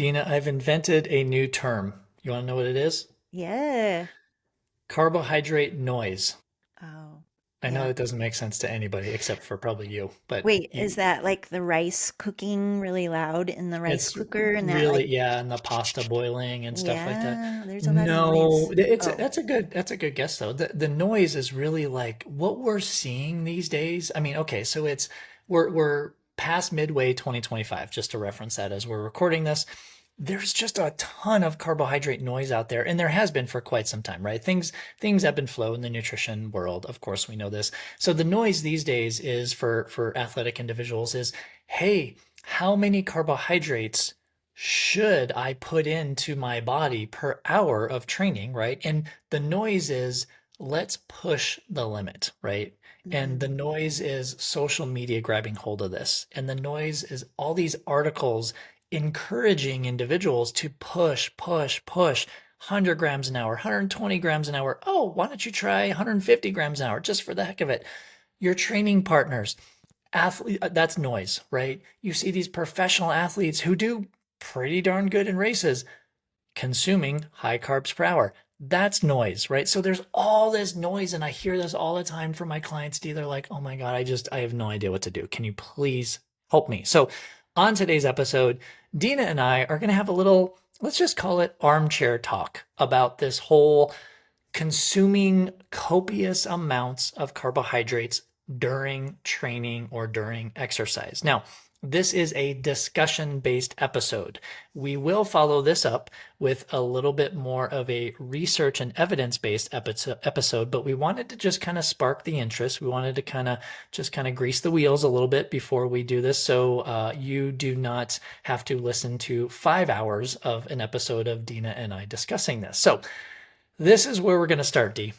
Dina, I've invented a new term. You want to know what it is? Yeah. Carbohydrate noise. Oh, I know yeah. that doesn't make sense to anybody except for probably you, but Wait, is that like the rice cooking really loud in the rice it's cooker and that really, like, yeah, and the pasta boiling and stuff like that. yeah, there's a lot of No, noise. it's Oh, that's a good guess though. The noise is really like what we're seeing these days. I mean, okay, so it's we're past midway 2025, just to reference that as we're recording this. There's just a ton of carbohydrate noise out there, and there has been for quite some time, right? Things ebb and flow in the nutrition world. Of course, we know this. So the noise these days is for athletic individuals is, hey, how many carbohydrates should I put into my body per hour of training, right? And the noise is let's push the limit, right? And the hmm noise is social media grabbing hold of this. And the noise is all these articles encouraging individuals to push, push, push 100 grams an hour, 120 grams an hour. Oh, why don't you try 150 grams an hour just for the heck of it? Your training partners, athlete, that's noise, right? You see these professional athletes who do pretty darn good in races consuming high carbs per hour. That's noise, right? So there's all this noise, and I hear this all the time from my clients. They're like, oh my God, I have no idea what to do. Can you please help me? So on today's episode, Dina and I are going to have a little, let's just call it armchair talk about this whole consuming copious amounts of carbohydrates during training or during exercise. Now, this is a discussion based episode. We will follow this up with a little bit more of a research and evidence based episode, but we wanted to just kind of spark the interest. We wanted to kind of grease the wheels a little bit before we do this. So you do not have to listen to 5 hours of an episode of Dina and I discussing this. So this is where we're going to start, D.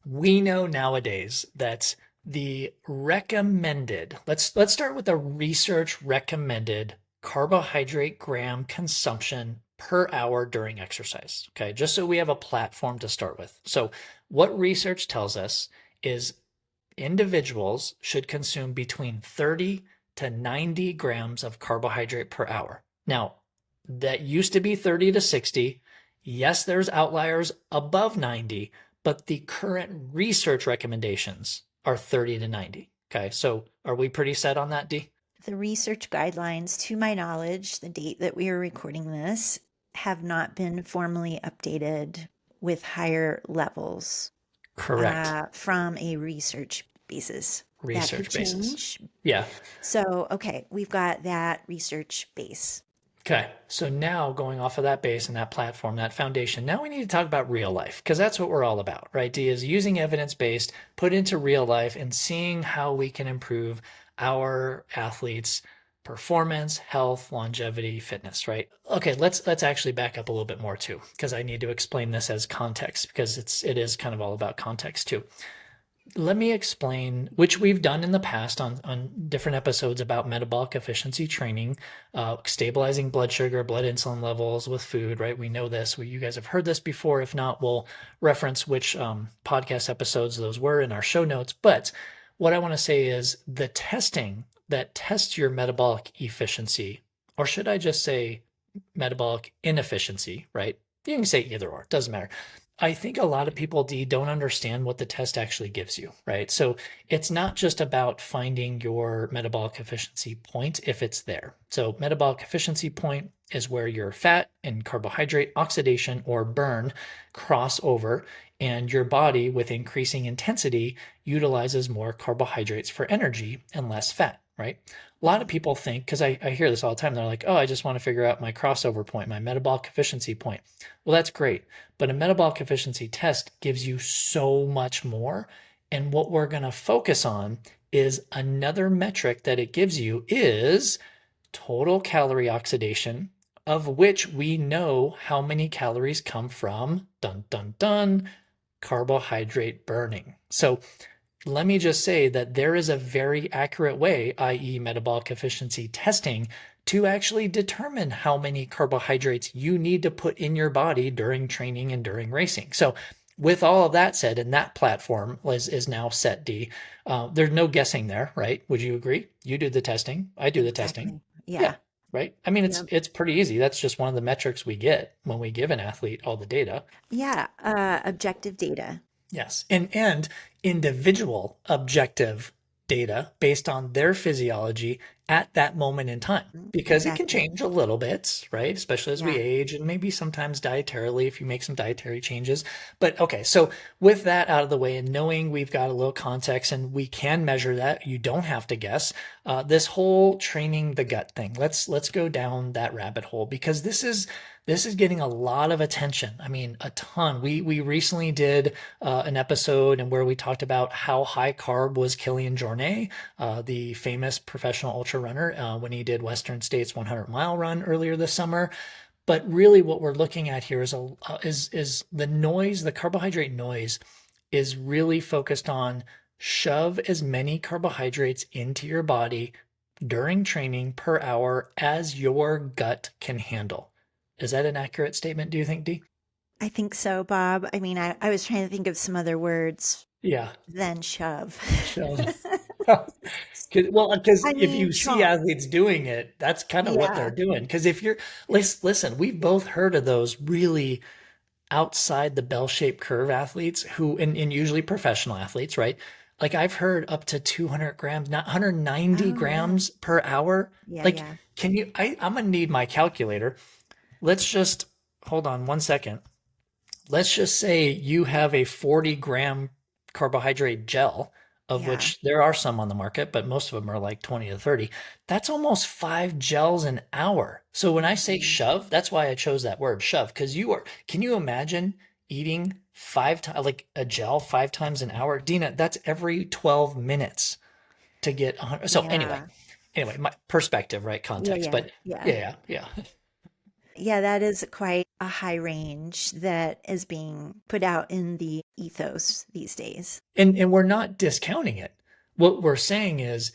We know nowadays that the recommended, let's start with the research recommended carbohydrate gram consumption per hour during exercise. Okay, just so we have a platform to start with. So, what research tells us is individuals should consume between 30 to 90 grams of carbohydrate per hour. Now, that used to be 30 to 60. Yes, there's outliers above 90, but the current research recommendations are 30 to 90. Okay, so are we pretty set on that, D? The research guidelines, to my knowledge, the date that we are recording this, have not been formally updated with higher levels Correct. from a research basis. That could Research basis. change. Yeah. So, okay, we've got that research base. Okay, so now going off of that base and that platform, that foundation, now we need to talk about real life because that's what we're all about, right? D is using evidence based, put into real life, and seeing how we can improve our athletes' performance, health, longevity, fitness, right? Okay, let's actually back up a little bit more too because I need to explain this as context because it is kind of all about context too. Let me explain, which we've done in the past on different episodes about metabolic efficiency training, stabilizing blood sugar, blood insulin levels with food, right? We know this. You guys have heard this before. If not, we'll reference which podcast episodes those were in our show notes. But what I want to say is the testing that tests your metabolic efficiency, or should I just say metabolic inefficiency, right? You can say either or, it doesn't matter. I think a lot of people, D, don't understand what the test actually gives you, right? So it's not just about finding your metabolic efficiency point if it's there. So metabolic efficiency point is where your fat and carbohydrate oxidation or burn cross over, and your body, with increasing intensity, utilizes more carbohydrates for energy and less fat, right? A lot of Mhm. people think, because I hear this all the time, they're like, oh, I just want to figure out my crossover point, my metabolic efficiency point. Well, that's great. But a metabolic efficiency test gives you so much more. And what we're going to focus on is another metric that it gives you is total calorie oxidation, of which we know how many calories come from, dun, dun, dun, carbohydrate burning. So let me just say that there is a very accurate way, i.e., metabolic efficiency testing, to actually determine how many carbohydrates you need to put in your body during training and during racing. So, with all of that said, and that platform is now set, D, there's no guessing there, right? Would you agree? You do the testing, I do the testing. Exactly. Yeah. Yeah. right? I mean, Yep. it's pretty easy. That's just one of the metrics we get when we give an athlete all the data. Yeah, objective data. Yes. And individual objective data based on their physiology at that moment in time. Because it can Exactly. change a little bit, right? Especially as we Yeah. age and maybe sometimes dietarily if you make some dietary changes. But okay, so with that out of the way and knowing we've got a little context and we can measure that, you don't have to guess. This whole training the gut thing. Let's go down that rabbit hole because this is getting a lot of attention. I mean, a ton. We recently did an episode and where we talked about how high carb was Kilian Jornet, the famous professional ultra runner, when he did Western States 100-mile run earlier this summer. But really, what we're looking at here is the noise, the carbohydrate noise, is really focused on shove as many carbohydrates into your body during training per hour as your gut can handle. Is that an accurate statement, do you think, Dee? I think so, Bob. I mean, I was trying to think of some other words Yeah, than shove. shove. Well, because I if mean, you see chomp. athletes doing it, that's kind of what they're Yeah. doing. Because if you're, listen, we've both heard of those really outside the bell-shaped curve athletes who, and usually professional athletes, right? Like I've heard up to 200 grams, not 190 Oh, yeah. grams per hour. Yeah, Like, yeah. I'm gonna need my calculator. Let's just hold on 1 second. Let's just say you have a 40-gram carbohydrate gel, of Yeah. which there are some on the market, but most of them are like 20 to 30. That's almost 5 gels an hour. So when I say Mhm. shove, that's why I chose that word shove, because can you imagine eating five times, like a gel 5 times an hour? Dina, that's every 12 minutes to get 100. So Yeah. anyway, my perspective, right? Yeah, Context, yeah, but yeah. yeah, yeah. Yeah, that is quite a high range that is being put out in the ethos these days. And we're not discounting it. What we're saying is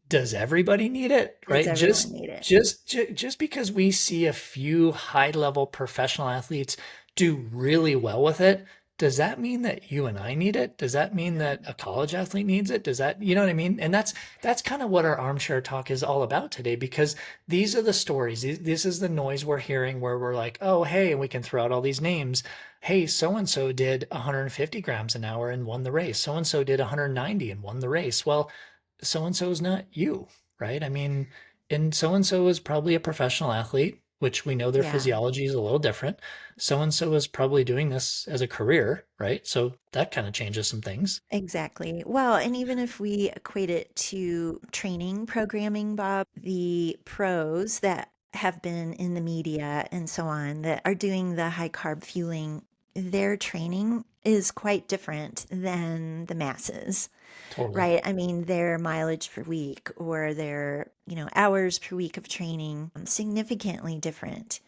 does everybody need it, Does right? everyone Just need it? just just because we see a few high-level professional athletes do really well with it, does that mean that you and I need it? Does that mean No. that a college athlete needs it? Does that, you know what I mean? And that's kind of what our armchair talk is all about today because these are the stories. This is the noise we're hearing where we're like, "Oh, hey," and we can throw out all these names. Hey, so and so did 150 grams an hour and won the race. So and so did 190 and won the race. Well, so and so is not you, right? I mean, and so is probably a professional athlete, which we know their Yeah. physiology is a little different. So and so is probably doing this as a career, right? So that kind of changes some things. Exactly. Well, and even if we equate it to training programming, Bob, the pros that have been in the media and so on that are doing the high carb fueling, their training is quite different than the masses, Totally. right? I mean, their mileage per week or their, hours per week of training significantly different.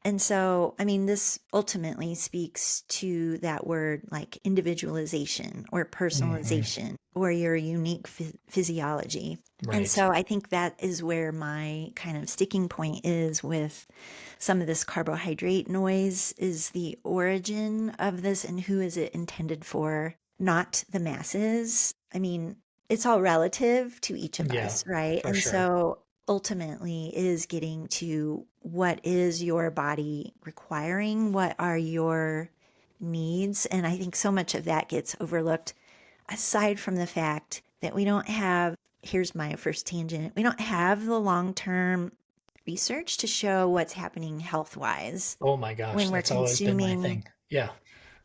And so, I mean, this ultimately speaks to that word like individualization or Hmm. personalization or your unique physiology. And Right. so I think that is where my kind of sticking point is with some of this carbohydrate noise is the origin of this and who is it intended for, not the masses. I mean, it's all relative to each of Yeah, us, right? for And sure. so ultimately is getting to what is your body requiring? What are your needs? And I think so much of that gets overlooked aside from the fact that we don't have, here's my first tangent, we don't have the long term research to show what's happening health wise Oh my gosh, when we're that's always been my consuming thing. Yeah,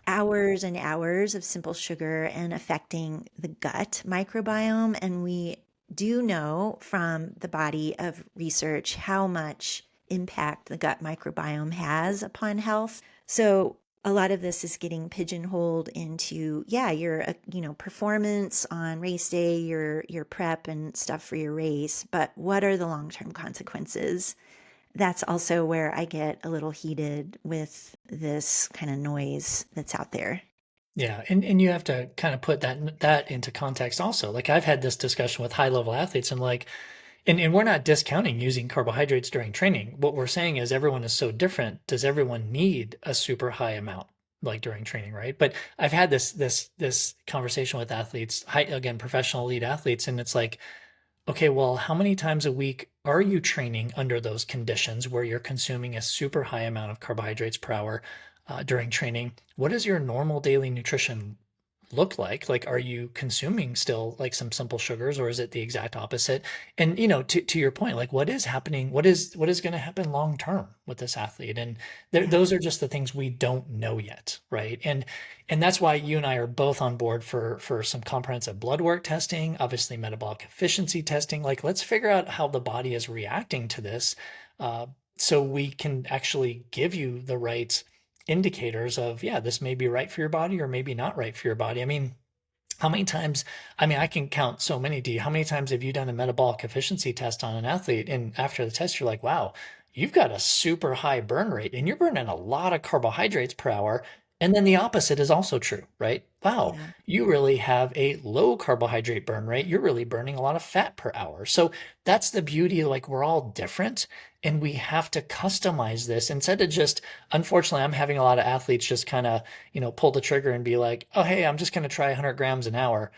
hours and hours of simple sugar and affecting the gut microbiome. And we do know from the body of research how much impact the gut microbiome has upon health. So a lot of this is getting pigeonholed into, yeah, your performance on race day, your prep and stuff for your race, but what are the long-term consequences? That's also where I get a little heated with this kind of noise that's out there. yeah, and you have to kind of put that into context also. Like I've had this discussion with high-level athletes and like and we're not discounting using carbohydrates during training. What we're saying is everyone is so different. Does everyone need a super high amount like during training, right? But I've had this conversation with athletes, again, professional elite athletes, and it's like Okay, well, how many times a week are you training under those conditions where you're consuming a super high amount of carbohydrates per hour during training? What does your normal daily nutrition look like? Like, are you consuming still like some simple sugars, or is it the exact opposite? And to your point, like what is happening? What is going to happen long term with this athlete? And Yeah. those are just the things we don't know yet, right? And that's why you and I are both on board for some comprehensive blood work testing, obviously metabolic efficiency testing. Like, let's figure out how the body is reacting to this, uh, so we can actually give you the right indicators of, yeah, this may be right for your body or maybe not right for your body. I mean, how many times, I mean, I can count so many, D. How many times have you done a metabolic efficiency test on an athlete? And after the test, you're like, wow, you've got a super high burn rate and you're burning a lot of carbohydrates per hour. And then the opposite is also true, right? Wow, Yeah. you really have a low carbohydrate burn rate. You're really burning a lot of fat per hour. So that's the beauty. Like, we're all different and we have to customize this instead of just, unfortunately, I'm having a lot of athletes just kind of, pull the trigger and be like, oh, hey, I'm just going to try 100 grams an hour,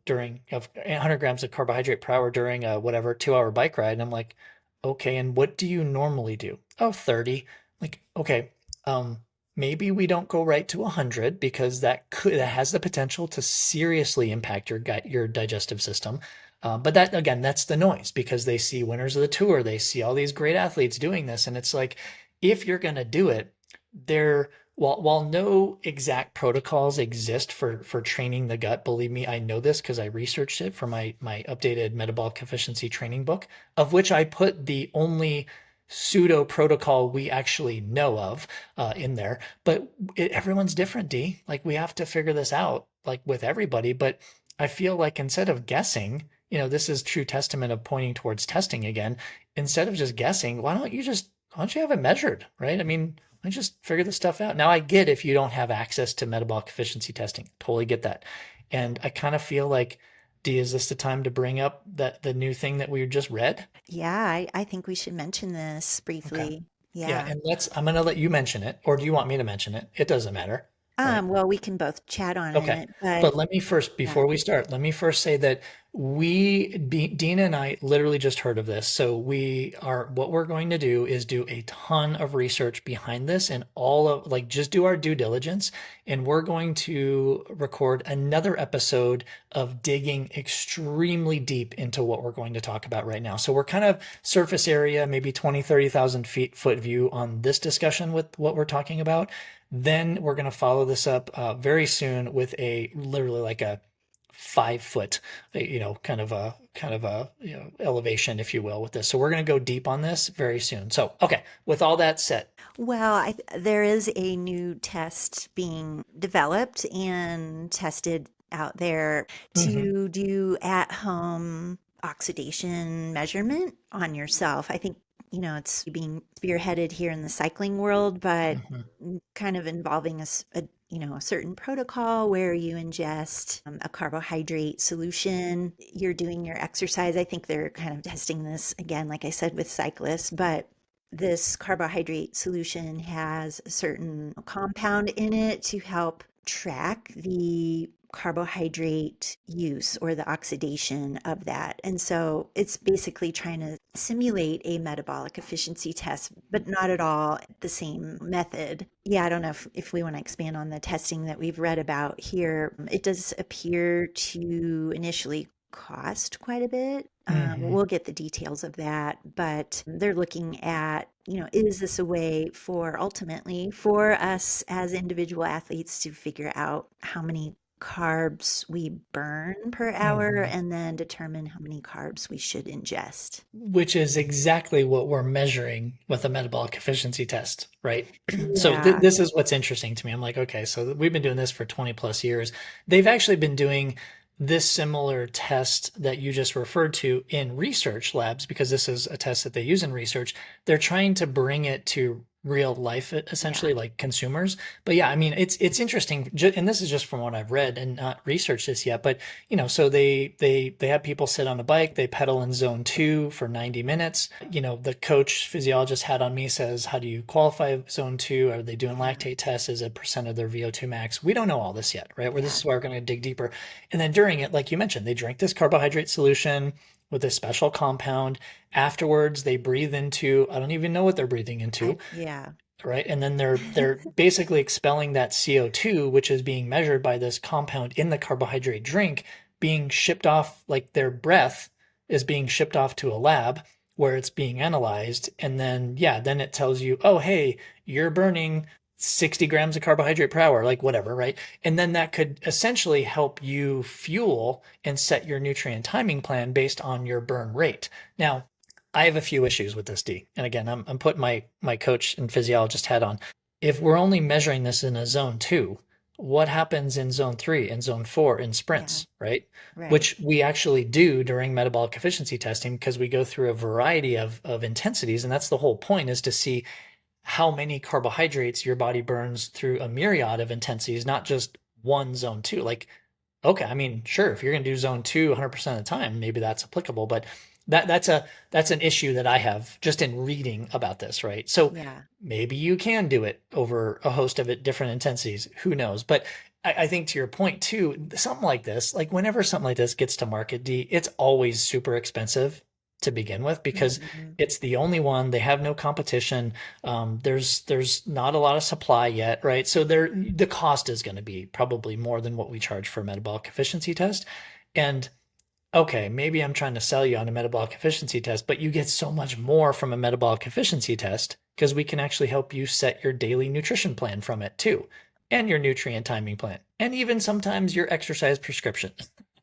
during of 100 grams of carbohydrate per hour during a whatever 2 hour bike ride. And I'm like, okay, and what do you normally do? Oh, 30. Like, okay, um, maybe we don't go right to 100 because that has the potential to seriously impact your gut, your digestive system. But that, again, that's the noise because they see winners of the tour, they see all these great athletes doing this, and it's like, if you're going to do it, there while no exact protocols exist for training the gut, believe me, I know this because I researched it for my updated metabolic efficiency training book, of which I put the only pseudo protocol we actually know of in there. But everyone's different, D. Like, we have to figure this out, like with everybody. But I feel like instead of guessing, this is true testament of pointing towards testing again. Instead of just guessing, why don't you have it measured, right? I mean, I just figure this stuff out. Now, I get if you don't have access to metabolic efficiency testing. Totally get that. And I kind of feel like, D, is this the time to bring up that the new thing that we just read? Yeah, I think we should mention this Okay. briefly. Yeah, Yeah. and I'm gonna let you mention it, or do you want me to mention it? It doesn't matter, right? Well, we can both chat on Okay. it, but But let me first, yeah. before we start, let me first say that Dina and I literally just heard of this. So what we're going to do is do a ton of research behind this and all of, like, just do our due diligence. And we're going to record another episode of digging extremely deep into what we're going to talk about right now. So we're kind of surface area, maybe 20, 30,000 foot view on this discussion with what we're talking about. Then we're going to follow this up very soon with a literally like a 5 foot, kind of a elevation, if you will, with this. So we're going to go deep on this very soon. So, okay, with all that said, Well, there is a new test being developed and tested out there mhm, to do at home oxidation measurement on yourself. I think, it's being spearheaded here in the cycling world, but mhm, kind of involving a certain protocol where you ingest a carbohydrate solution. You're doing your exercise. I think they're kind of testing this again, like I said, with cyclists, but this carbohydrate solution has a certain compound in it to help track the carbohydrate use or the oxidation of that. And so it's basically trying to simulate a metabolic efficiency test, but not at all the same method. Yeah, I don't know if we want to expand on the testing that we've read about here. It does appear to initially cost quite a bit. mhm. We'll get the details of that, but they're looking at, is this a way for ultimately for us as individual athletes to figure out how many carbs we burn per hour Mhm. and then determine how many carbs we should ingest? Which is exactly what we're measuring with a metabolic efficiency test, right? So Yeah, this is what's interesting to me. I'm like, okay, so we've been doing this for 20 plus years. They've actually been doing this similar test that you just referred to in research labs because this is a test that they use in research. They're trying to bring it to real life, yeah, essentially, like consumers. But yeah, I mean, it's interesting, and this is just from what I've read and not researched this yet. But so they have people sit on a bike, they pedal in zone 2 for 90 minutes. The coach physiologist had on me says, how do you qualify zone 2? Are they doing yeah, lactate tests as a percent of their VO2 max? We don't know all this yet, right? Where this yeah, is where we're going to dig deeper. And then during it, like you mentioned, they drink this carbohydrate solution. with a special compound. Afterwards, they breathe into, I don't even know what they're breathing into, Yeah. right? And then they're basically expelling that CO2, which is being measured by this compound in the carbohydrate drink, being shipped off, like their breath is being shipped off to a lab where it's being analyzed. And then, yeah, then it tells you, oh, hey, you're burning 60 grams of carbohydrate per hour, like whatever, right? And then that could essentially help you fuel and set your nutrient timing plan based on your burn rate. Now, I have a few issues with this, D. And again, I'm putting my coach and physiologist hat on. If we're only measuring this in a zone 2, what happens in zone 3 and zone 4 in Yeah. sprints, right? Right. Which we actually do during metabolic efficiency testing because we go through a variety of intensities. And that's the whole point, is to see how many carbohydrates your body burns through a myriad of intensities, not just one zone 2. Like, okay, I mean, sure, if you're going to do zone 2 100% of the time, maybe that's applicable, but that's an issue that I have just in reading about this, right? So Yeah. maybe you can do it over a host of different intensities, who knows? But I think to your point too, something like this, like whenever something like this gets to market, D, it's always super expensive to begin with because Hmm. it's the only one. They have no competition. There's not a lot of supply yet, right? So the cost is going to be probably more than what we charge for a metabolic efficiency test. And okay, maybe I'm trying to sell you on a metabolic efficiency test, but you get so much more from a metabolic efficiency test because we can actually help you set your daily nutrition plan from it too, and your nutrient timing plan, and even sometimes your exercise prescription.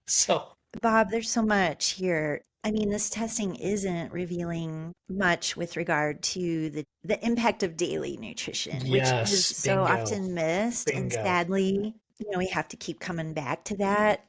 So, Bob, there's so much here. I mean, this testing isn't revealing much with regard to the impact of daily nutrition, which is yes, so bingo, often missed. And bingo. sadly, we have to keep coming back to that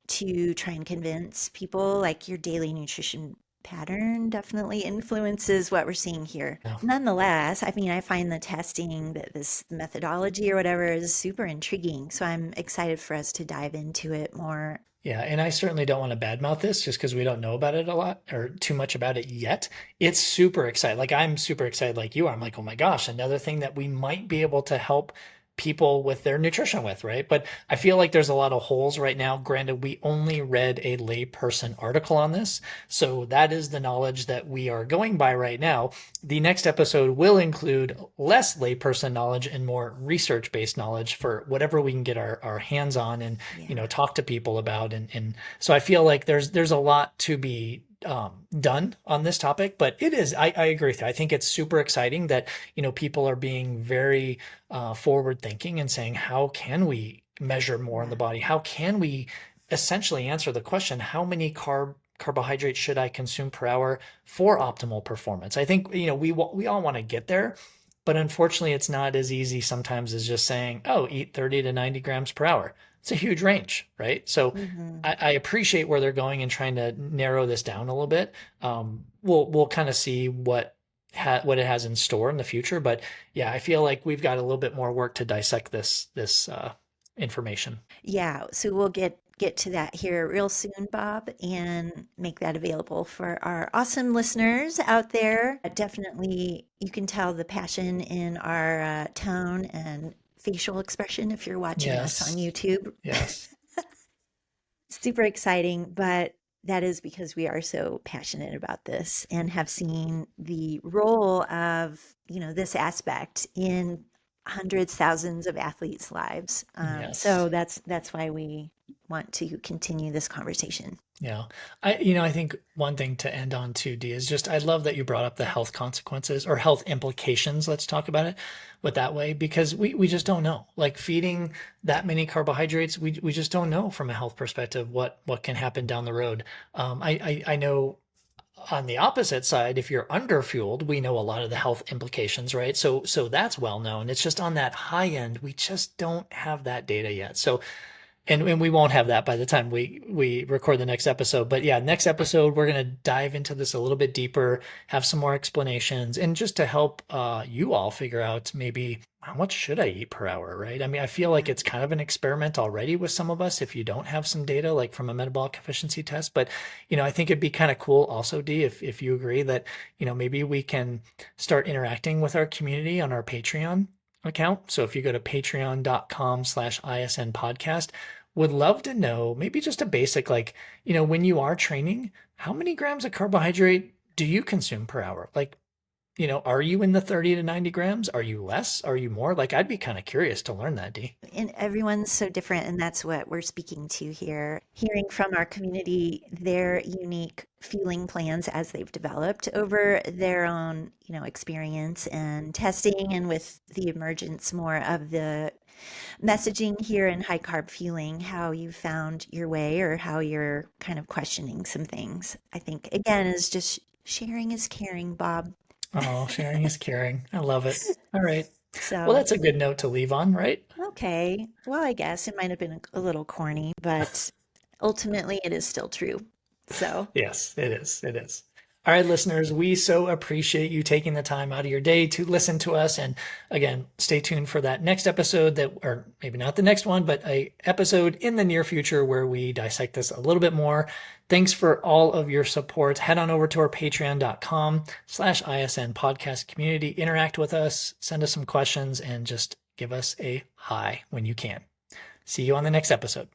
to try and convince people like your daily nutrition pattern definitely influences what we're seeing here. Yeah. Nonetheless, I mean, I find the testing, that this methodology or whatever is super intriguing. So I'm excited for us to dive into it more. Yeah, and I certainly don't want to badmouth this just because we don't know about it a lot or too much about it yet. It's super exciting. Like I'm super excited like you are. I'm like, oh my gosh, another thing that we might be able to help people with their nutrition with, right? But I feel like there's a lot of holes right now. Granted, we only read a layperson article on this. So that is the knowledge that we are going by right now. The next episode will include less layperson knowledge and more research-based knowledge for whatever we can get our hands on and Yeah. talk to people about. And so I feel like there's a lot to be done on this topic, but it is, I agree with you. I think it's super exciting that, people are being very forward thinking and saying, how can we measure more in the Yeah. body? How can we essentially answer the question, how many carbohydrates should I consume per hour for optimal performance? I think, we all want to get there, but unfortunately it's not as easy sometimes as just saying, oh, eat 30 to 90 grams per hour. It's a huge range, right? So Hmm. I appreciate where they're going and trying to narrow this down a little bit. We'll kind of see what it has in store in the future, but yeah, I feel like we've got a little bit more work to dissect this information. Yeah. So we'll get to that here real soon, Bob, and make that available for our awesome listeners out there. Definitely, you can tell the passion in our tone and facial expression if you're watching us on Yes, YouTube. yes, Super exciting, but that is because we are so passionate about this and have seen the role of, this aspect in hundreds, thousands of athletes' lives. yes. So that's why we want to continue this conversation. Yeah. I think one thing to end on too, D, is just I love that you brought up the health consequences or health implications. Let's talk about it with that way because we just don't know. Like feeding that many carbohydrates, we just don't know from a health perspective what can happen down the road. I know on the opposite side, if you're underfueled, we know a lot of the health implications, right? So that's well known. It's just on that high end, we just don't have that data yet. So and we won't have that by the time we record the next episode. But yeah, next episode we're gonna dive into this a little bit deeper, have some more explanations, and just to help you all figure out maybe how much should I eat per hour, right? I mean, I feel like Yeah. it's kind of an experiment already with some of us if you don't have some data like from a metabolic efficiency test. But I think it'd be kind of cool also, D, if you agree that maybe we can start interacting with our community on our Patreon account. So if you go to patreon.com/ISN podcast, would love to know maybe just a basic, like, when you are training, how many grams of carbohydrate do you consume per hour? Like, are you in the 30 to 90 grams? Are you less? Are you more? Like, I'd be kind of curious to learn that, D. And everyone's so different, and that's what we're speaking to here. Hearing from our community their unique fueling plans as they've developed over their own, experience and testing, and with the emergence more of the messaging here in high carb fueling, how you found your way or how you're kind of questioning some things. I think, again, is just sharing is caring, Bob. Oh, sharing is caring. I love it. All right. Well, So, that's a good note to leave on, right? okay. Well, I guess it might have been a little corny, but ultimately it is still true. So, Yes, it is. It is. All right, listeners, we so appreciate you taking the time out of your day to listen to us. And again, stay tuned for that next episode or maybe not the next one, but a episode in the near future where we dissect this a little bit more. Thanks for all of your support. Head on over to our patreon.com/ISN podcast community. Interact with us, send us some questions, and just give us a hi when you can. See you on the next episode.